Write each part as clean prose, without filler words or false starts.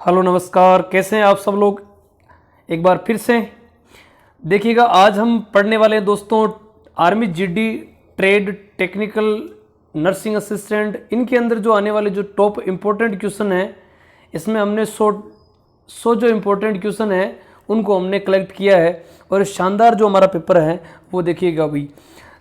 Hello नमस्कार, कैसे हैं आप सब लोग। एक बार फिर से देखिएगा, आज हम पढ़ने वाले हैं दोस्तों army GD trade technical nursing assistant. इनके अंदर जो आने वाले जो टॉप इम्पोर्टेंट क्वेश्चन हैं, इसमें हमने 100 जो इम्पोर्टेंट क्वेश्चन हैं उनको हमने कलेक्ट किया है और शानदार जो हमारा पेपर है वो देखिएगा। भाई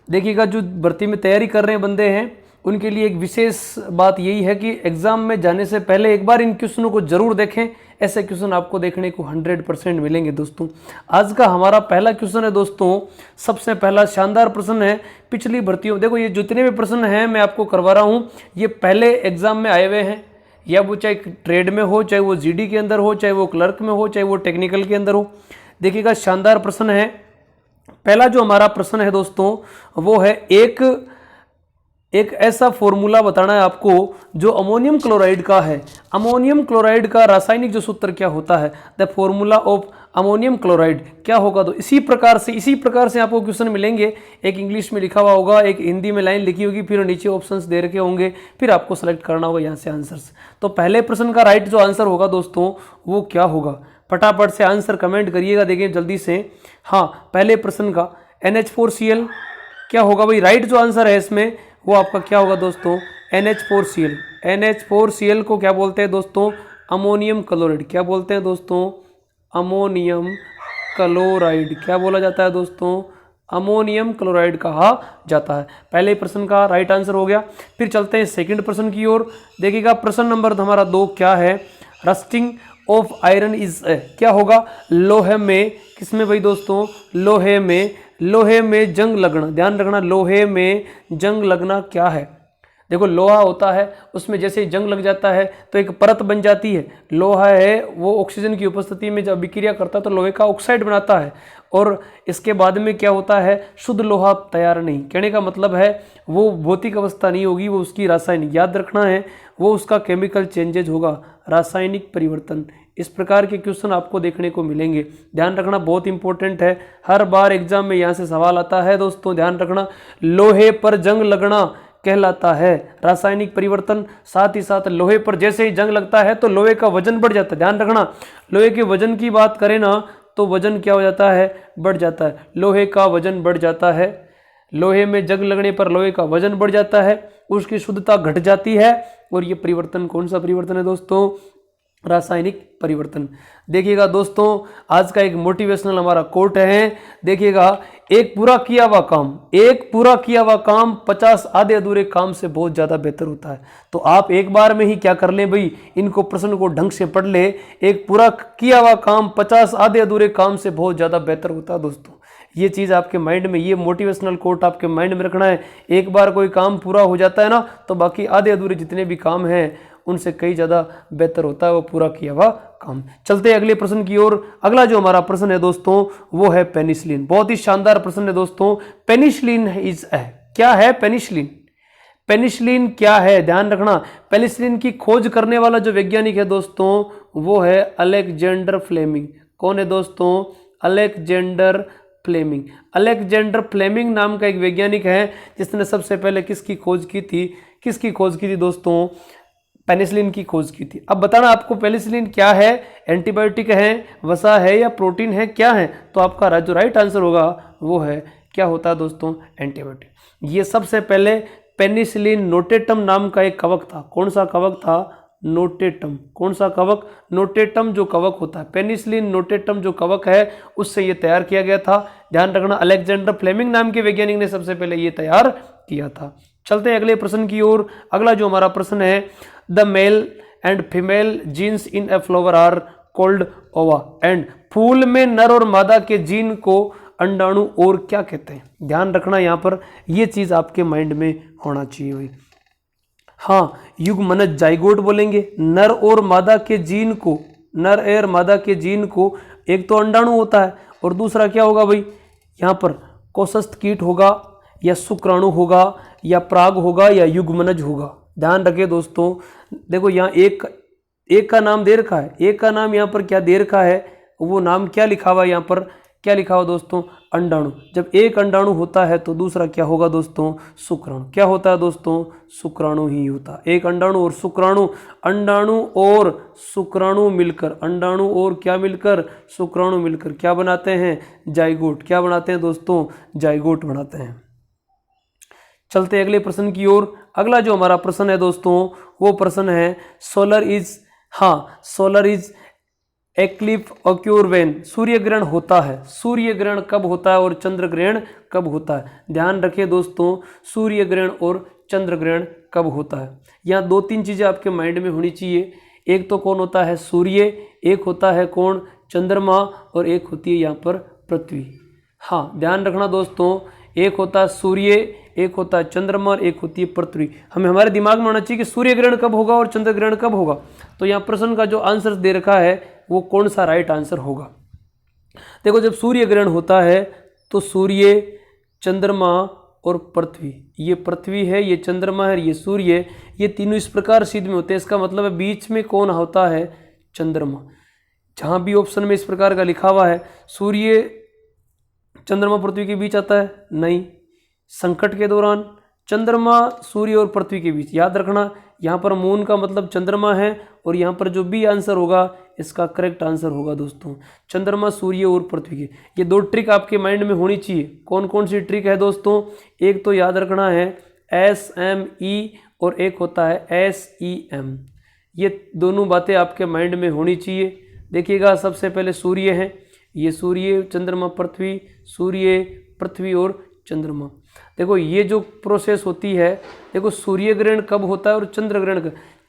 देखिएगा, जो भर्ती में तैयारी कर रहे हैं बंदे हैं उनके लिए एक विशेष बात यही है कि एग्ज़ाम में जाने से पहले एक बार इन क्वेश्चनों को जरूर देखें। ऐसे क्वेश्चन आपको देखने को 100% मिलेंगे दोस्तों। आज का हमारा पहला क्वेश्चन है दोस्तों, सबसे पहला शानदार प्रश्न है पिछली भर्तियों। देखो, ये जितने भी प्रश्न हैं मैं आपको करवा रहा हूँ, ये पहले एग्जाम में आए हुए हैं, या वो चाहे ट्रेड में हो, चाहे वो जीडी के अंदर हो, चाहे वो क्लर्क में हो, चाहे वो टेक्निकल के अंदर हो। देखिएगा, शानदार प्रश्न है। पहला जो हमारा प्रश्न है दोस्तों वो है एक ऐसा फॉर्मूला बताना है आपको जो अमोनियम क्लोराइड का है। अमोनियम क्लोराइड का रासायनिक जो सूत्र क्या होता है, the formula of ammonium chloride क्या होगा। तो इसी प्रकार से आपको क्वेश्चन मिलेंगे। एक इंग्लिश में लिखा हुआ होगा, एक हिंदी में लाइन लिखी होगी, फिर नीचे ऑप्शंस दे रखे होंगे, फिर आपको सेलेक्ट करना होगा यहाँ से आंसर्स। तो पहले प्रश्न का राइट जो आंसर होगा दोस्तों वो क्या होगा, फटाफट से आंसर कमेंट करिएगा। देखिए जल्दी से। हाँ, पहले प्रश्न का NH4Cl क्या होगा भाई। राइट जो आंसर है इसमें वो आपका क्या होगा दोस्तों, NH4Cl। NH4Cl को क्या बोलते हैं दोस्तों, अमोनियम क्लोराइड। क्या बोलते हैं दोस्तों, अमोनियम क्लोराइड। क्या बोला जाता है दोस्तों, अमोनियम क्लोराइड कहा जाता है। पहले प्रश्न का राइट आंसर हो गया। फिर चलते हैं सेकंड प्रश्न की ओर। देखिएगा, प्रश्न नंबर हमारा 2 क्या है, रस्टिंग ऑफ आयरन इज क्या होगा, लोहे में, किसमें भाई दोस्तों, लोहे में जंग लगना। ध्यान रखना, लोहे में जंग लगना क्या है। देखो, लोहा होता है, उसमें जैसे जंग लग जाता है तो एक परत बन जाती है। लोहा है वो ऑक्सीजन की उपस्थिति में जब अभिक्रिया करता है तो लोहे का ऑक्साइड बनाता है, और इसके बाद में क्या होता है, शुद्ध लोहा तैयार नहीं। कहने का मतलब है वो भौतिक अवस्था नहीं होगी, वो उसकी रासायनिक, याद रखना है, वो उसका केमिकल चेंजेज होगा, रासायनिक परिवर्तन। इस प्रकार के क्वेश्चन आपको देखने को मिलेंगे। ध्यान रखना, बहुत इंपॉर्टेंट है, हर बार एग्जाम में यहाँ से सवाल आता है दोस्तों। ध्यान रखना, लोहे पर जंग लगना कहलाता है रासायनिक परिवर्तन। साथ ही साथ लोहे पर जैसे ही जंग लगता है तो लोहे का वजन बढ़ जाता है। ध्यान रखना, लोहे के वजन की बात करें ना तो वजन क्या हो जाता है, बढ़ जाता है। लोहे का वजन बढ़ जाता है, लोहे में जंग लगने पर लोहे का वजन बढ़ जाता है, उसकी शुद्धता घट जाती है, और ये परिवर्तन कौन सा परिवर्तन है दोस्तों, रासायनिक परिवर्तन। देखिएगा दोस्तों, आज का एक मोटिवेशनल हमारा कोट है। देखिएगा, एक पूरा किया हुआ काम 50 आधे अधूरे काम से बहुत ज़्यादा बेहतर होता है। तो आप एक बार में ही क्या कर लें भाई, इनको प्रश्न को ढंग से पढ़ ले। एक पूरा किया हुआ काम 50 आधे अधूरे काम से बहुत ज़्यादा बेहतर होता है दोस्तों। ये चीज़ आपके माइंड में, ये मोटिवेशनल कोट आपके माइंड में रखना है। एक बार कोई काम पूरा हो जाता है ना तो बाकी आधे अधूरे जितने भी काम हैं उनसे कई ज़्यादा बेहतर होता है वो पूरा किया हुआ काम। चलते हैं अगले प्रश्न की ओर। अगला जो हमारा प्रश्न है दोस्तों वो है पेनिसिलिन। बहुत ही शानदार प्रश्न है दोस्तों। पेनिसिलिन इज क्या है, पेनिसिलिन क्या है, ध्यान रखना। पेनिसिलिन की खोज करने वाला जो वैज्ञानिक है दोस्तों वो है अलेक्जेंडर फ्लेमिंग। कौन है दोस्तों, अलेक्जेंडर फ्लेमिंग नाम का एक वैज्ञानिक है जिसने सबसे पहले किसकी खोज की थी दोस्तों, पेनिसिलिन की खोज की थी। अब बताना आपको पेनिसिलिन क्या है, एंटीबायोटिक है, वसा है, या प्रोटीन है, क्या है। तो आपका जो राइट आंसर होगा वो है, क्या होता है दोस्तों, एंटीबायोटिक। ये सबसे पहले पेनिसिलिन नोटेटम नाम का एक कवक था। कौन सा कवक था, नोटेटम। कौन सा कवक, नोटेटम जो कवक होता है, पेनिसिलिन नोटेटम जो कवक है उससे ये तैयार किया गया था। ध्यान रखना, अलेक्जेंडर फ्लेमिंग नाम के वैज्ञानिक ने सबसे पहले ये तैयार किया था। चलते हैं अगले प्रश्न की ओर। अगला जो हमारा प्रश्न है, the male and female genes in a flower are called ova and, फूल में नर और मादा के जीन को अंडाणु और क्या कहते हैं। ध्यान रखना, यहाँ पर ये चीज आपके माइंड में होना चाहिए भाई। हाँ, युग्मनज जाइगोट बोलेंगे। नर और मादा के जीन को, एक तो अंडाणु होता है और दूसरा क्या होगा भाई, यहाँ पर कोशस्थ कीट होगा, या शुक्राणु होगा, या प्राग होगा, या युग्मनज होगा। ध्यान रखिए दोस्तों। देखो, यहाँ एक का नाम दे रखा है, एक का नाम यहाँ पर क्या दे रखा है, वो नाम क्या लिखा हुआ है यहाँ पर, क्या लिखा हुआ दोस्तों, अंडाणु। जब एक अंडाणु होता है तो दूसरा क्या होगा दोस्तों, शुक्राणु। क्या होता है दोस्तों, शुक्राणु ही होता है। एक अंडाणु और शुक्राणु, अंडाणु और शुक्राणु मिलकर, अंडाणु और क्या मिलकर, शुक्राणु मिलकर क्या बनाते हैं, जाइगोट। क्या बनाते हैं दोस्तों, जाइगोट बनाते हैं। चलते हैं अगले प्रश्न की ओर। अगला जो हमारा प्रश्न है दोस्तों वो प्रश्न है solar is eclipse occur when. सूर्य ग्रहण होता है, सूर्य ग्रहण कब होता है और चंद्र ग्रहण कब होता है। ध्यान रखिए दोस्तों, सूर्य ग्रहण और चंद्र ग्रहण कब होता है। यहाँ 2-3 चीजें आपके माइंड में होनी चाहिए। एक तो कौन होता है, सूर्य, एक होता है कौन, चंद्रमा, और एक होती है यहाँ पर पृथ्वी। हाँ, ध्यान रखना दोस्तों, एक होता है सूर्य, एक होता है चंद्रमा और एक होती है पृथ्वी। हमें हमारे दिमाग में होना चाहिए कि सूर्य ग्रहण कब होगा और चंद्र ग्रहण कब होगा। तो यहाँ प्रश्न का जो आंसर दे रखा है वो कौन सा राइट आंसर होगा। देखो, जब सूर्य ग्रहण होता है तो सूर्य, चंद्रमा और पृथ्वी, ये पृथ्वी है, ये चंद्रमा है, ये सूर्य, ये तीनों इस प्रकार सिद्ध में होते हैं। इसका मतलब है बीच में कौन होता है, चंद्रमा। जहाँ भी ऑप्शन में इस प्रकार का लिखा हुआ है सूर्य चंद्रमा पृथ्वी के बीच आता है, नहीं। संकट के दौरान चंद्रमा सूर्य और पृथ्वी के बीच, याद रखना यहाँ पर मून का मतलब चंद्रमा है, और यहाँ पर जो भी आंसर होगा इसका करेक्ट आंसर होगा दोस्तों चंद्रमा, सूर्य और पृथ्वी के। ये 2 ट्रिक आपके माइंड में होनी चाहिए। कौन कौन सी ट्रिक है दोस्तों, एक तो याद रखना है SME और एक होता है SEM। ये दोनों बातें आपके माइंड में होनी चाहिए। देखिएगा, सबसे पहले सूर्य है, ये सूर्य, चंद्रमा, पृथ्वी, सूर्य, पृथ्वी और चंद्रमा। देखो ये जो प्रोसेस होती है, देखो सूर्य ग्रहण कब होता है और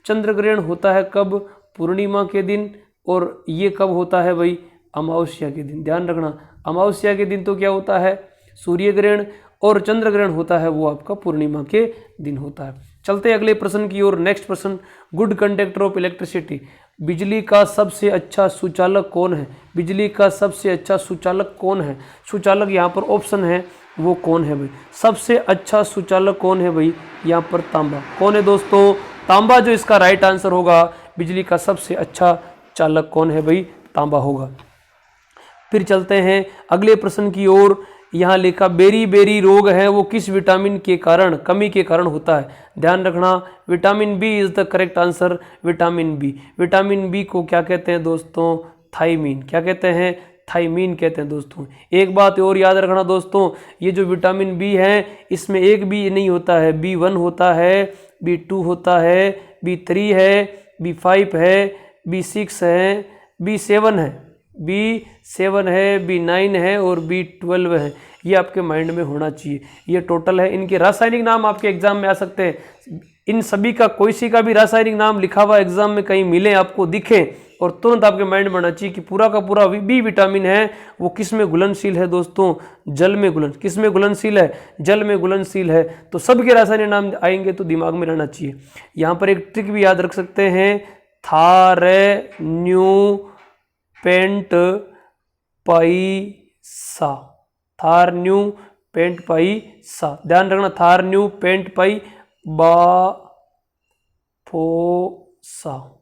चंद्र ग्रहण होता है कब, पूर्णिमा के दिन, और ये कब होता है भाई, अमावस्या के दिन। ध्यान रखना, अमावस्या के दिन तो क्या होता है, सूर्य ग्रहण, और चंद्र ग्रहण होता है वो आपका पूर्णिमा के दिन होता है। चलते अगले प्रश्न की ओर। नेक्स्ट प्रश्न, गुड कंडक्टर ऑफ इलेक्ट्रिसिटी। बिजली का सबसे अच्छा सुचालक कौन है, बिजली का सबसे अच्छा सुचालक कौन है। सुचालक यहाँ पर ऑप्शन है, वो कौन है भाई, सबसे अच्छा सुचालक कौन है भाई, यहाँ पर तांबा। कौन है दोस्तों, तांबा जो इसका राइट आंसर होगा। बिजली का सबसे अच्छा चालक कौन है भाई, तांबा होगा। फिर चलते हैं अगले प्रश्न की ओर। यहाँ लिखा बेरी रोग है वो किस विटामिन के कारण, कमी के कारण होता है। ध्यान रखना, vitamin B is the correct answer. Vitamin B, vitamin B को क्या कहते हैं दोस्तों, थायमीन। क्या कहते हैं, थायमीन कहते हैं दोस्तों। एक बात और याद रखना दोस्तों, ये जो विटामिन बी है इसमें एक बी नहीं होता है, B1 होता है, B2 होता है, B3 है, B5 है, B6 है, B7 है, B7 है, B9 है और B12 है। ये आपके माइंड में होना चाहिए। ये टोटल है। इनके रासायनिक नाम आपके एग्जाम में आ सकते हैं। इन सभी का कोई सी का भी रासायनिक नाम लिखा हुआ एग्जाम में कहीं मिले, आपको दिखे, और तुरंत आपके माइंड में आना चाहिए कि पूरा का पूरा बी विटामिन है वो किस में घुलनशील है दोस्तों, जल में किस में घुलनशील है, जल में घुलनशील है। तो सबके रासायनिक नाम आएंगे तो दिमाग में रहना चाहिए। यहाँ पर एक ट्रिक भी याद रख सकते हैं, थारन्यूपेंटपाइसा, थारन्यूपेंटपाइसा। ध्यान रखना, थारन्यूपेंटपाइसा।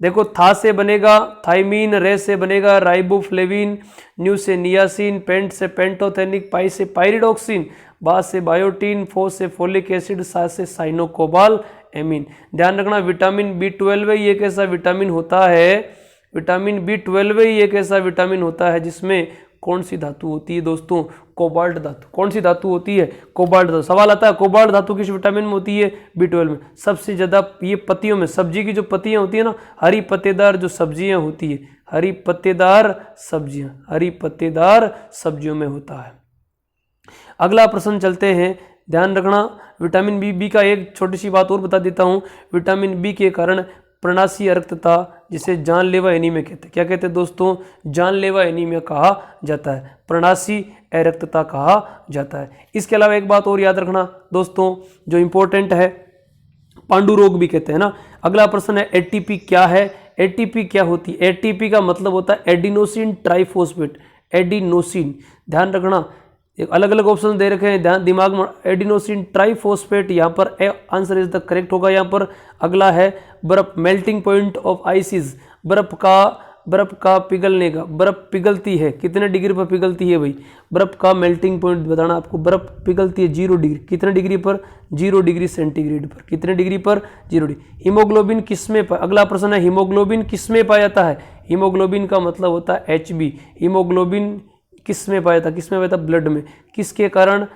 देखो, था से बनेगा थाइमीन, रे से बनेगा राइबोफ्लेविन, न्यू से नियासिन, पेंट से पेंटोथेनिक, पाई से पाइरिडोक्सिन, बा से बायोटीन, फो से फोलिक एसिड, सा से साइनोकोबाल एमीन। ध्यान रखना, विटामिन B12 ही एक ऐसा विटामिन होता है, विटामिन B12 ही एक ऐसा विटामिन होता है जिसमें कौन सी धातु होती है दोस्तों, कोबाल्ट धातु। कौन सी धातु होती है, कोबाल्ट धातु। सवाल आता है कोबाल्ट धातु किस विटामिन में होती है, B12 में। सबसे ज़्यादा ये पत्तियों में, सब्जी की जो पत्तियाँ होती है ना, हरी पत्तेदार जो सब्जियाँ होती है, हरी पत्तेदार सब्जियाँ, हरी पत्तेदार सब्जियों में होता है। अगला प्रश्न चलते हैं। ध्यान रखना, विटामिन बी का एक छोटी सी बात और बता देता हूँ। विटामिन बी के कारण प्रणाशी अरक्तता, जिसे जानलेवा एनीमिया कहते हैं। क्या कहते हैं दोस्तों, जानलेवा एनीमिया कहा जाता है, प्रणाशी अरक्तता कहा जाता है। इसके अलावा एक बात और याद रखना दोस्तों जो इंपॉर्टेंट है, पांडु रोग भी कहते हैं ना। अगला प्रश्न है एटीपी क्या है, एटीपी क्या होती है। एटीपी का मतलब होता है एडिनोसिन ट्राइफॉस्फेट, एडिनोसिन। ध्यान रखना, एक अलग अलग ऑप्शन दे रखे हैं, ध्यान दिमाग में, एडिनोसिन ट्राइफॉस्फेट, यहाँ पर आंसर इज द करेक्ट होगा यहाँ पर। अगला है बर्फ, मेल्टिंग पॉइंट ऑफ आइसिस, बर्फ का बर्फ का पिघलने का, बर्फ पिघलती है कितने डिग्री पर पिघलती है भाई, बर्फ का मेल्टिंग पॉइंट बताना आपको। बर्फ पिघलती है 0 डिग्री, कितने डिग्री पर, 0 डिग्री सेंटीग्रेड पर, कितने डिग्री पर, 0 डिग्री। हीमोग्लोबिन किसमें पाया, अगला प्रश्न है हीमोग्लोबिन किसमें पाया जाता है। हीमोग्लोबिन का मतलब होता है Hb। हीमोग्लोबिन किसमें पाया था, किसमें पाया था, ब्लड में। किसके कारण,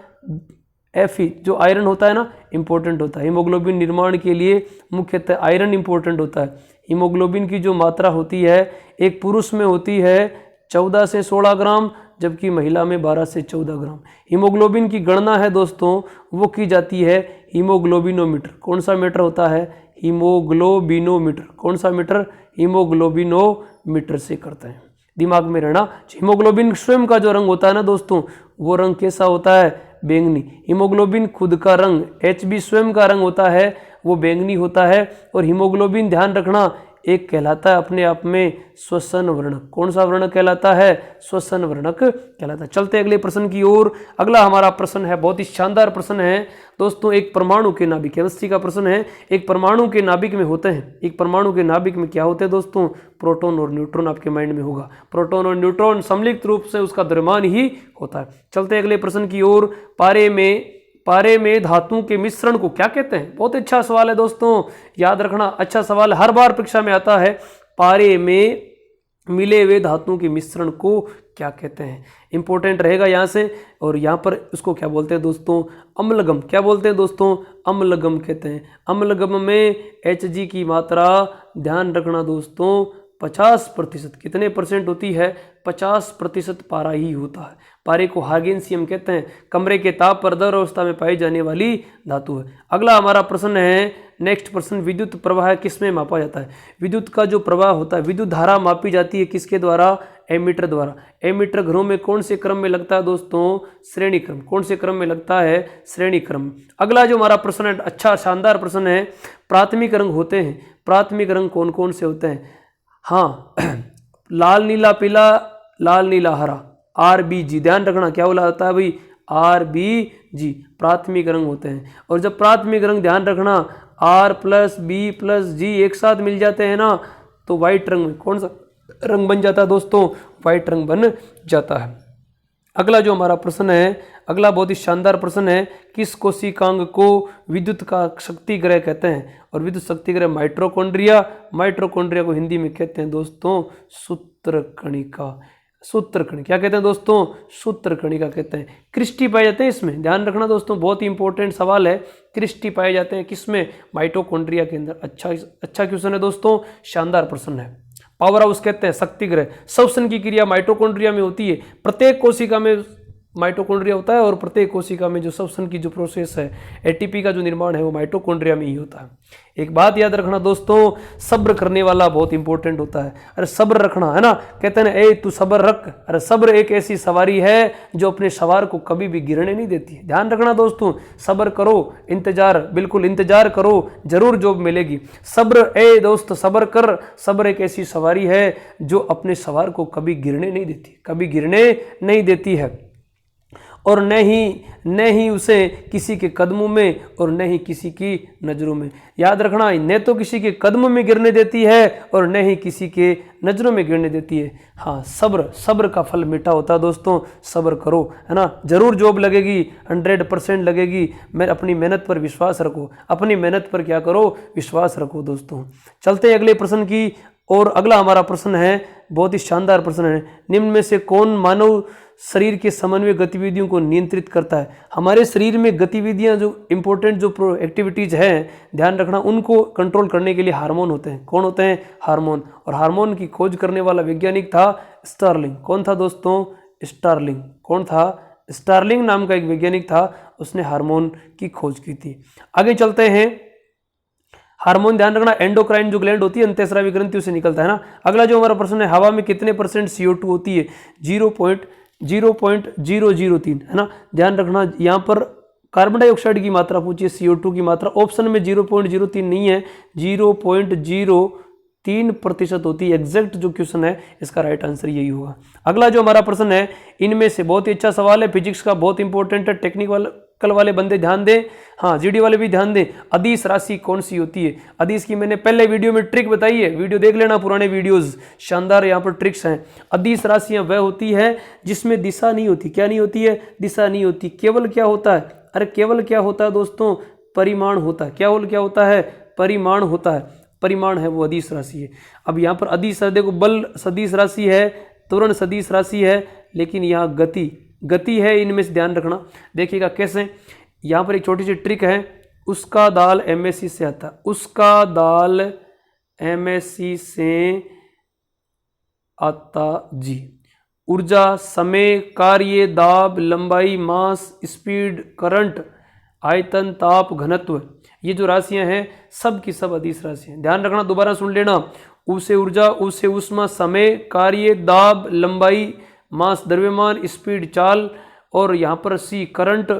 Fe जो आयरन होता है ना, इंपॉर्टेंट होता है हीमोग्लोबिन निर्माण के लिए, मुख्यतः आयरन इंपॉर्टेंट होता है। हीमोग्लोबिन की जो मात्रा होती है एक पुरुष में होती है 14 से 16 ग्राम, जबकि महिला में 12 से 14 ग्राम। हीमोग्लोबिन की गणना है दोस्तों वो की जाती है हीमोग्लोबिनोमीटर। कौन सा मीटर होता है, हीमोग्लोबिनोमीटर। कौन सा मीटर, हीमोग्लोबिनोमीटर से करते हैं, दिमाग में रहना। हीमोग्लोबिन स्वयं का जो रंग होता है ना दोस्तों, वो रंग कैसा होता है, बैंगनी। हीमोग्लोबिन खुद का रंग, Hb स्वयं का रंग होता है वो बैंगनी होता है। और हीमोग्लोबिन ध्यान रखना एक कहलाता है अपने आप में श्वसन वर्णक। कौन सा वर्णक कहलाता है, श्वसन वर्णक कहलाता है। चलते अगले प्रश्न की ओर। अगला हमारा प्रश्न है, बहुत ही शानदार प्रश्न है दोस्तों, एक परमाणु के नाभिक, केमिस्ट्री का प्रश्न है। एक परमाणु के नाभिक में होते हैं, एक परमाणु के नाभिक में क्या होते हैं दोस्तों, प्रोटॉन और न्यूट्रॉन। आपके माइंड में होगा प्रोटॉन और न्यूट्रॉन सम्मिलित रूप से उसका द्रव्यमान ही होता है। चलते अगले प्रश्न की ओर। पारे में धातुओं के मिश्रण को क्या कहते हैं। बहुत अच्छा सवाल है दोस्तों, याद रखना, अच्छा सवाल, हर बार परीक्षा में आता है। पारे में मिले हुए धातुओं के मिश्रण को क्या कहते हैं, इंपॉर्टेंट रहेगा यहाँ से। और यहाँ पर उसको क्या बोलते हैं दोस्तों, अम्लगम। क्या बोलते हैं दोस्तों, अम्लगम कहते हैं। अम्लगम में Hg की मात्रा ध्यान रखना दोस्तों 50%। कितने परसेंट होती है, 50% पारा ही होता है। पारे को हार्गेंसियम कहते हैं, कमरे के ताप पर द्रव अवस्था में पाई जाने वाली धातु है। अगला हमारा प्रश्न है, नेक्स्ट प्रश्न, विद्युत प्रवाह किसमें मापा जाता है। विद्युत का जो प्रवाह होता है, विद्युत धारा मापी जाती है किसके द्वारा, एमीटर द्वारा। एमीटर घरों में कौन से क्रम में लगता है दोस्तों, श्रेणी क्रम। कौन से क्रम में लगता है, श्रेणी क्रम। अगला जो हमारा प्रश्न है, अच्छा शानदार प्रश्न है, प्राथमिक रंग होते हैं। प्राथमिक रंग कौन कौन से होते हैं, हाँ लाल नीला पीला, लाल नीला हरा, RBG। ध्यान रखना क्या बोला जाता है भाई, RBG प्राथमिक रंग होते हैं। और जब प्राथमिक रंग ध्यान रखना R+B+G एक साथ मिल जाते हैं ना, तो व्हाइट रंग में कौन सा रंग बन जाता है दोस्तों, व्हाइट रंग बन जाता है। अगला जो हमारा प्रश्न है, अगला बहुत ही शानदार प्रश्न है, किस कोशिकांग को विद्युत का शक्ति ग्रह कहते हैं। और विद्युत शक्ति ग्रह माइटोकॉन्ड्रिया। माइटोकॉन्ड्रिया को हिंदी में कहते हैं दोस्तों सूत्रकणिका। सूत्रकणिका क्या कहते हैं दोस्तों, सूत्रकणिका कहते हैं। क्रिस्टी पाए जाते हैं इसमें, ध्यान रखना दोस्तों, बहुत ही इंपॉर्टेंट सवाल है। क्रिस्टी पाए जाते हैं किसमें, माइटोकॉन्ड्रिया के अंदर। अच्छा क्वेश्चन है दोस्तों, शानदार प्रश्न है। पावर हाउस कहते हैं शक्ति ग्रह। श्वसन की क्रिया माइटोकॉन्ड्रिया में होती है। प्रत्येक कोशिका में माइटोकॉन्ड्रिया होता है और प्रत्येक कोशिका में जो श्वसन की जो प्रोसेस है, ATP का जो निर्माण है वो माइटोकॉन्ड्रिया में ही होता है। एक बात याद रखना दोस्तों, सब्र करने वाला बहुत इंपॉर्टेंट होता है। अरे सब्र रखना है ना, कहते हैं ए तू सब्र रख। अरे सब्र एक ऐसी सवारी है जो अपने सवार को कभी भी गिरने नहीं देती है। ध्यान रखना दोस्तों, सब्र करो, इंतजार, बिल्कुल इंतजार करो, जरूर जॉब मिलेगी। सब्र, ए दोस्त सब्र कर। सब्र एक ऐसी सवारी है जो अपने सवार को कभी गिरने नहीं देती, कभी गिरने नहीं देती है। और न ही उसे किसी के कदमों में और न ही किसी की नज़रों में। याद रखना, न तो किसी के कदमों में गिरने देती है और न ही किसी के नज़रों में गिरने देती है। हाँ सब्र का फल मीठा होता है दोस्तों, सब्र करो, है ना, जरूर जॉब लगेगी, 100% लगेगी। मैं अपनी मेहनत पर विश्वास रखो, अपनी मेहनत पर क्या करो, विश्वास रखो दोस्तों। चलते अगले प्रश्न की। और अगला हमारा प्रश्न है, बहुत ही शानदार प्रश्न है, निम्न में से कौन मानव शरीर के समन्वय गतिविधियों को नियंत्रित करता है। हमारे शरीर में गतिविधियां जो इंपॉर्टेंट जो एक्टिविटीज हैं, ध्यान रखना, उनको कंट्रोल करने के लिए हार्मोन होते हैं। कौन होते हैं, हार्मोन। और हार्मोन की खोज करने वाला वैज्ञानिक था स्टार्लिंग। कौन था दोस्तों, स्टार्लिंग। कौन था, स्टार्लिंग नाम का एक वैज्ञानिक था, उसने हार्मोन की खोज की थी। आगे चलते हैं। हार्मोन ध्यान रखना, एंडोक्राइन जो ग्लैंड होती है अंतःस्रावी ग्रंथि से निकलता है ना। अगला जो हमारा प्रश्न है, हवा में कितने % CO2 होती है, 0.0003, है ना। ध्यान रखना, यहाँ पर कार्बन डाइऑक्साइड की मात्रा पूछी है, CO2 की मात्रा ऑप्शन में 0.03 नहीं है, 0.03% होती है। एग्जैक्ट जो क्वेश्चन है इसका राइट आंसर यही होगा। अगला जो हमारा प्रश्न है, इनमें से बहुत ही अच्छा सवाल है, फिजिक्स का बहुत इंपॉर्टेंट है, कल वाले बंदे ध्यान दें, हाँ जीडी वाले भी ध्यान दें। अदिश राशि कौन सी होती है? अदिश की मैंने पहले वीडियो में ट्रिक बताई है, वीडियो देख लेना, पुराने वीडियोस, शानदार यहाँ पर ट्रिक्स हैं। अदिश राशियाँ वह होती है जिसमें दिशा नहीं होती। क्या नहीं होती है? दिशा नहीं होती। केवल क्या होता है? अरे केवल क्या होता है दोस्तों? परिमाण होता है। केवल क्या होता है? परिमाण होता है। परिमाण है वो अदिश राशि है। अब यहाँ पर अदिश देखो, बल सदिश राशि है, त्वरण सदिश राशि है, लेकिन यहाँ गति है, इनमें से ध्यान रखना। देखिएगा कैसे, यहाँ पर एक छोटी सी ट्रिक है। उसका दाल एमएससी से आता है, उसका दाल एमएससी से आता जी। ऊर्जा, समय, कार्य, दाब, लंबाई, मास, स्पीड, करंट, आयतन, ताप, घनत्व, ये जो राशियां हैं सब की सब अदिश राशियां। ध्यान रखना, दोबारा सुन लेना। उ से ऊर्जा, उ से ऊष्मा, समय, कार्य, दाब, लंबाई, मास द्रव्यमान, स्पीड चाल, और यहाँ पर सी करंट,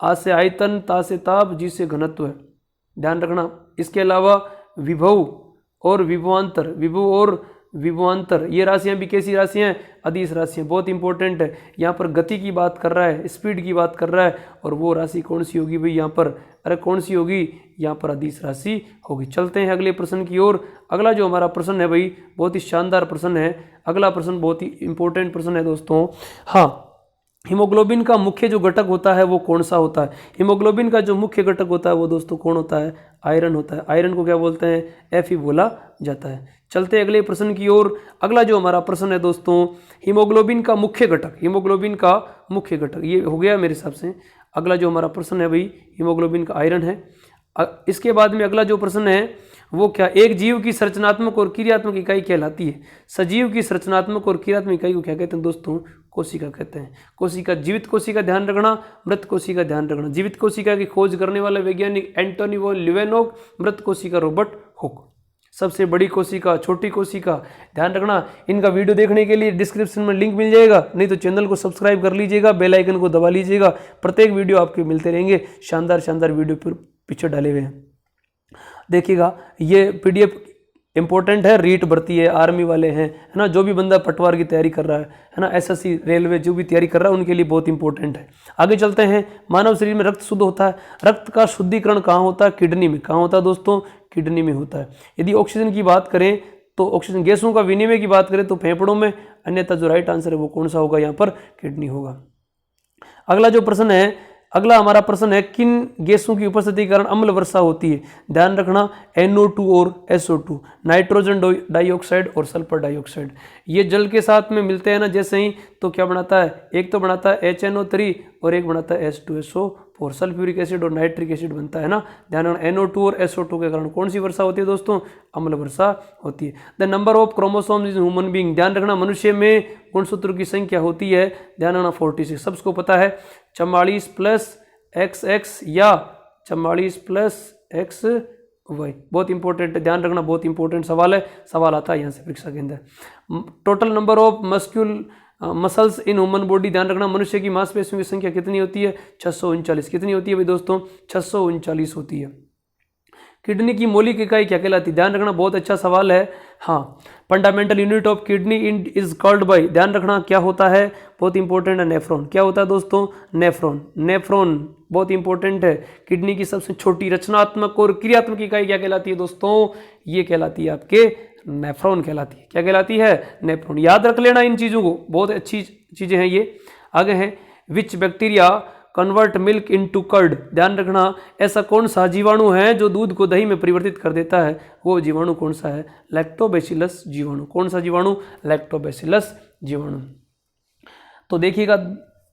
आ से आयतन, ता से ताप, जी से घनत्व है। ध्यान रखना। इसके अलावा विभव और विभवांतर, विभव और विभवांतर, ये राशियां भी कैसी राशियां हैं? अदिश राशियां। बहुत इंपॉर्टेंट है। यहाँ पर गति की बात कर रहा है, स्पीड की बात कर रहा है, और वो राशि कौन सी होगी भाई यहाँ पर? अरे कौन सी होगी? यहाँ पर अदिश राशि होगी। चलते हैं अगले प्रश्न की ओर। अगला जो हमारा प्रश्न है भाई, बहुत ही शानदार प्रश्न है। अगला प्रश्न बहुत ही इंपॉर्टेंट प्रश्न है दोस्तों। हाँ, हीमोग्लोबिन का मुख्य जो घटक होता है वो कौन सा होता है? हीमोग्लोबिन का जो मुख्य घटक होता है वो दोस्तों कौन होता है? आयरन होता है। आयरन को क्या बोलते हैं? Fe बोला जाता है। चलते अगले प्रश्न की ओर। अगला जो हमारा प्रश्न है दोस्तों, हीमोग्लोबिन का मुख्य घटक, हीमोग्लोबिन का मुख्य घटक, ये हो गया मेरे हिसाब से। अगला जो हमारा प्रश्न है भाई, हीमोग्लोबिन का आयरन है। इसके बाद में अगला जो प्रश्न है वो क्या? एक जीव की संरचनात्मक और क्रियात्मक इकाई कहलाती है? सजीव की संरचनात्मक और क्रियात्मक इकाई को क्या कहते हैं दोस्तों? कोशिका कहते हैं। कोशिका, जीवित कोशिका ध्यान रखना, मृत कोशिका ध्यान रखना। जीवित कोशिका की खोज करने वाला वैज्ञानिक एंटोनी वॉन लीवेनहॉक, मृत कोशिका रॉबर्ट हुक। सबसे बड़ी कोशिका, छोटी कोशिका, ध्यान रखना। इनका वीडियो देखने के लिए डिस्क्रिप्शन में लिंक मिल जाएगा, नहीं तो चैनल को सब्सक्राइब कर लीजिएगा, बेल आइकन को दबा लीजिएगा। प्रत्येक वीडियो आपके मिलते रहेंगे, शानदार शानदार वीडियो पीछे डाले हुए हैं। देखिएगा, ये पीडीएफ इंपॉर्टेंट है, रीट भर्ती है, आर्मी वाले हैं, है ना, जो भी बंदा पटवार की तैयारी कर रहा है ना, एसएससी, रेलवे जो भी तैयारी कर रहा है उनके लिए बहुत इंपॉर्टेंट है। आगे चलते हैं। मानव शरीर में रक्त शुद्ध होता है। रक्त का शुद्धिकरण कहाँ होता है? किडनी में। कहाँ होता है दोस्तों? किडनी में होता है। यदि ऑक्सीजन की बात करें तो ऑक्सीजन गैसों का विनिमय की बात करें तो फेफड़ों में, अन्यथा जो राइट आंसर है वो कौन सा होगा? यहाँ पर किडनी होगा। अगला जो प्रश्न है, अगला हमारा प्रश्न है, किन गैसों की उपस्थिति के कारण अम्ल वर्षा होती है? ध्यान रखना, NO2 और SO2, नाइट्रोजन डाइऑक्साइड और सल्फर डाइऑक्साइड। ये जल के साथ में मिलते हैं ना जैसे ही, तो क्या बनाता है? एक तो बनाता है HNO3 और एक बनाता है H2SO4, सल्फ्यूरिक एसिड और नाइट्रिक एसिड बनता है ना। ध्यान रखना, NO2 और SO2 के कारण कौन सी वर्षा होती है दोस्तों? अम्ल वर्षा होती है। The number of chromosomes in human being, ध्यान रखना, मनुष्य में गुणसूत्रों की संख्या होती है, ध्यान रखना 46। सबको पता है 44 + XX या 44 + XY। बहुत इंपॉर्टेंट है, ध्यान रखना, बहुत इंपॉर्टेंट सवाल है, सवाल आता है यहाँ से परीक्षा के अंदर। Total number of muscles in human body, ध्यान रखना, मनुष्य की मांसपेशियों की संख्या कितनी होती है? 639। कितनी होती है भाई दोस्तों? 639 होती है। किडनी की मौलिक इकाई क्या कहलाती है? ध्यान रखना, बहुत अच्छा सवाल है। हाँ, fundamental unit of kidney is called by, ध्यान रखना क्या होता है? बहुत इंपॉर्टेंट है, नेफ्रॉन। क्या होता है दोस्तों? नेफ्रॉन। नेफ्रॉन बहुत इंपॉर्टेंट है। किडनी की सबसे छोटी रचनात्मक और क्रियात्मक इकाई क्या कहलाती है दोस्तों? ये कहलाती है आपके नेफ्रॉन कहलाती है। क्या कहलाती है? नेफ्रॉन। याद रख लेना इन चीज़ों को, बहुत अच्छी चीज़ें हैं ये। आगे हैं, which bacteria convert milk into curd, ध्यान रखना, ऐसा कौन सा जीवाणु है जो दूध को दही में परिवर्तित कर देता है? वो जीवाणु कौन सा है? लैक्टोबैसिलस जीवाणु। कौन सा जीवाणु? लैक्टोबैसिलस जीवाणु। तो देखिएगा,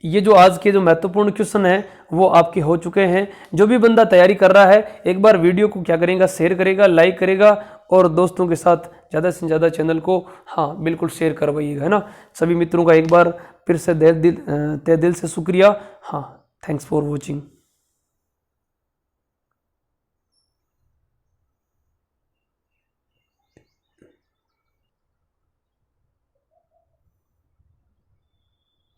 ये जो आज के जो महत्वपूर्ण क्वेश्चन है वो आपके हो चुके हैं। जो भी बंदा तैयारी कर रहा है एक बार वीडियो को क्या करेगा? शेयर करेगा, लाइक करेगा, और दोस्तों के साथ ज़्यादा से ज़्यादा चैनल को हाँ बिल्कुल शेयर करवाइएगा, है ना। सभी मित्रों का एक बार फिर से तहे दिल से शुक्रिया। हाँ, थैंक्स फॉर वॉचिंग।